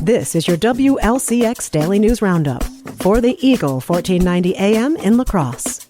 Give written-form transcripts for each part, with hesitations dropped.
This is your WLCX Daily News Roundup for the Eagle 1490 AM in La Crosse.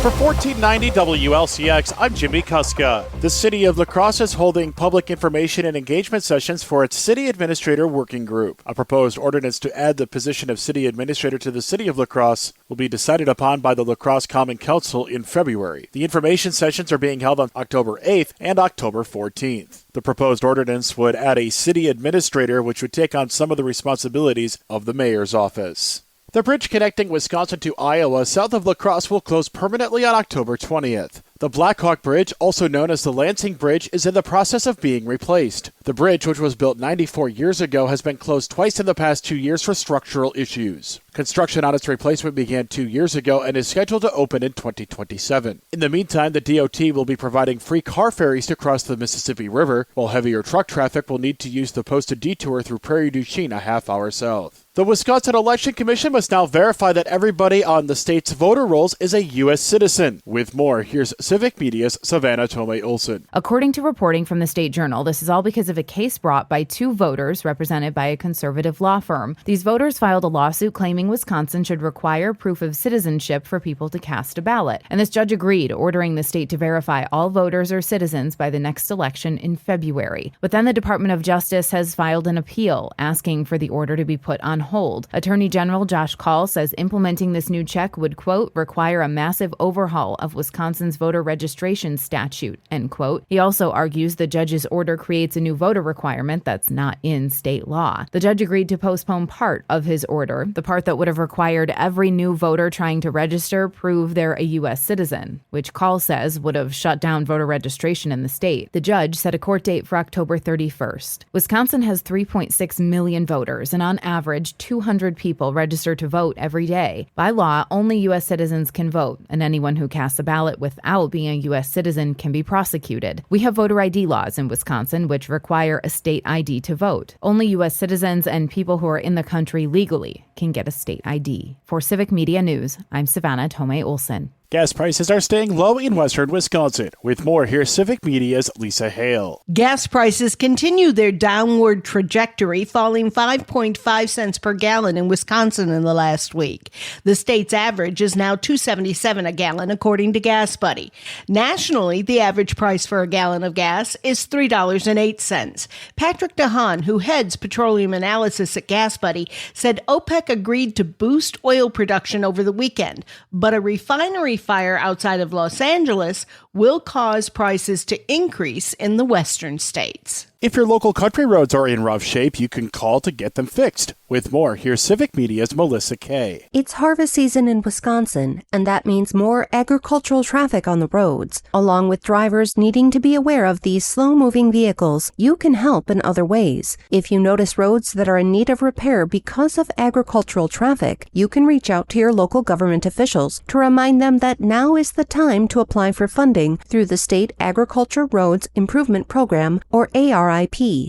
For 1490 WLCX, I'm Jimmy Kuska. The City of La Crosse is holding public information and engagement sessions for its City Administrator Working Group. A proposed ordinance to add the position of City Administrator to the City of La Crosse will be decided upon by the La Crosse Common Council in February. The information sessions are being held on October 8th and October 14th. The proposed ordinance would add a City Administrator, which would take on some of the responsibilities of the Mayor's office. The bridge connecting Wisconsin to Iowa south of La Crosse will close permanently on October 20th. The Blackhawk Bridge, also known as the Lansing Bridge, is in the process of being replaced. The bridge, which was built 94 years ago, has been closed twice in the past 2 years for structural issues. Construction on its replacement began 2 years ago and is scheduled to open in 2027. In the meantime, the DOT will be providing free car ferries to cross the Mississippi River, while heavier truck traffic will need to use the posted detour through Prairie du Chien a half hour south. The Wisconsin Election Commission must now verify that everybody on the state's voter rolls is a U.S. citizen. With more, here's Civic Media's Savannah Tomei-Olson. According to reporting from the State Journal, this is all because of a case brought by two voters represented by a conservative law firm. These voters filed a lawsuit claiming Wisconsin should require proof of citizenship for people to cast a ballot. And this judge agreed, ordering the state to verify all voters or citizens by the next election in February. But then the Department of Justice has filed an appeal, asking for the order to be put on hold. Attorney General Josh Kaul says implementing this new check would, quote, require a massive overhaul of Wisconsin's voter registration statute, end quote. He also argues the judge's order creates a new voter requirement that's not in state law. The judge agreed to postpone part of his order, the part that would have required every new voter trying to register prove they're a U.S. citizen, which Kaul says would have shut down voter registration in the state. The judge set a court date for October 31st. Wisconsin has 3.6 million voters, and on average, 200 people register to vote every day. By law, only U.S. citizens can vote, and anyone who casts a ballot without being a U.S. citizen can be prosecuted. We have voter ID laws in Wisconsin, which require a state ID to vote. Only U.S. citizens and people who are in the country legally can get a state ID. For Civic Media News, I'm Savannah Tomei-Olson. Gas prices are staying low in western Wisconsin. With more, here's Civic Media's Lisa Hale. Gas prices continue their downward trajectory, falling 5.5 cents per gallon in Wisconsin in the last week. The state's average is now $2.77 a gallon, according to Gas Buddy. Nationally, the average price for a gallon of gas is $3.08. Patrick DeHaan, who heads petroleum analysis at Gas Buddy, said OPEC agreed to boost oil production over the weekend, but a refinery fire outside of Los Angeles will cause prices to increase in the western states. If your local country roads are in rough shape, you can call to get them fixed. With more, here's Civic Media's Melissa Kay. It's harvest season in Wisconsin, and that means more agricultural traffic on the roads. Along with drivers needing to be aware of these slow-moving vehicles, you can help in other ways. If you notice roads that are in need of repair because of agricultural traffic, you can reach out to your local government officials to remind them that now is the time to apply for funding through the State Agriculture Roads Improvement Program, or ARIP.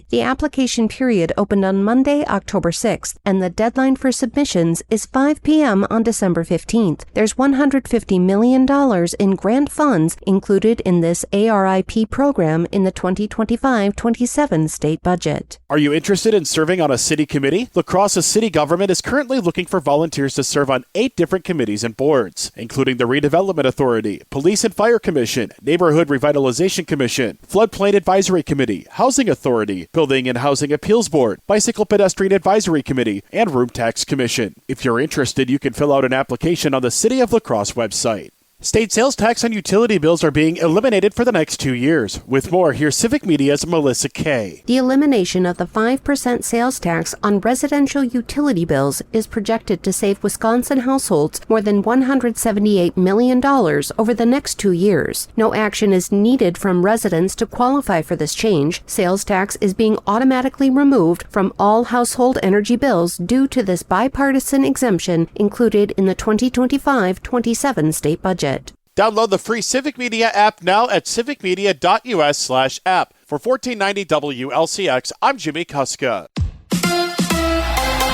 The application period opened on Monday, October 6th, and the deadline for submissions is 5 p.m. on December 15th. There's $150 million in grant funds included in this ARIP program in the 2025-27 state budget. Are you interested in serving on a city committee? La Crosse's city government is currently looking for volunteers to serve on 8 different committees and boards, including the Redevelopment Authority, Police and Fire Commission, Neighborhood Revitalization Commission, Floodplain Advisory Committee, Housing Authority, Building and Housing Appeals Board, Bicycle Pedestrian Advisory Committee, and Room Tax Commission. If you're interested, you can fill out an application on the City of La Crosse website. State sales tax on utility bills are being eliminated for the next 2 years. With more, here's Civic Media's Melissa Kay. The elimination of the 5% sales tax on residential utility bills is projected to save Wisconsin households more than $178 million over the next 2 years. No action is needed from residents to qualify for this change. Sales tax is being automatically removed from all household energy bills due to this bipartisan exemption included in the 2025-27 state budget. Download the free Civic Media app now at civicmedia.us/app. For 1490 WLCX, I'm Jimmy Kuska.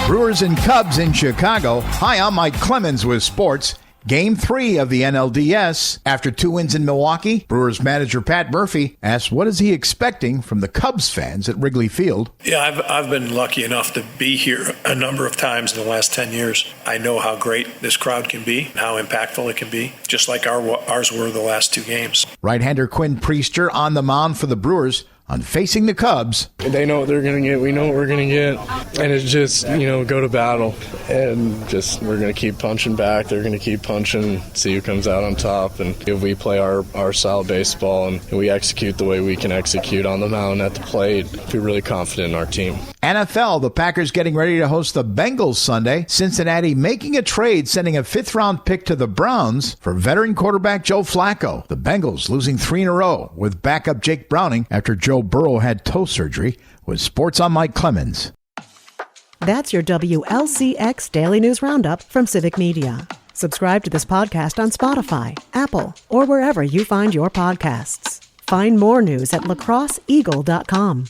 Brewers and Cubs in Chicago. Hi, I'm Mike Clemens with sports. Game 3 of the NLDS. After 2 wins in Milwaukee, Brewers manager Pat Murphy asked what is he expecting from the Cubs fans at Wrigley Field. Yeah, I've been lucky enough to be here a number of times in the last 10 years. I know how great this crowd can be, how impactful it can be, just like ours were the last 2 games. Right-hander Quinn Priester on the mound for the Brewers. On facing the Cubs. They know what they're going to get. We know what we're going to get. And it's just, go to battle. And we're going to keep punching back. They're going to keep punching, see who comes out on top. And if we play our style of baseball and we execute the way we can execute on the mound at the plate, we're really confident in our team. NFL, the Packers getting ready to host the Bengals Sunday. Cincinnati making a trade, sending a 5th-round pick to the Browns for veteran quarterback Joe Flacco. The Bengals losing 3 in a row with backup Jake Browning after Joe Burrow had toe surgery. With Sports, I'm Mike Clemens. That's your WLCX Daily News Roundup from Civic Media. Subscribe to this podcast on Spotify, Apple, or wherever you find your podcasts. Find more news at lacrosseeagle.com.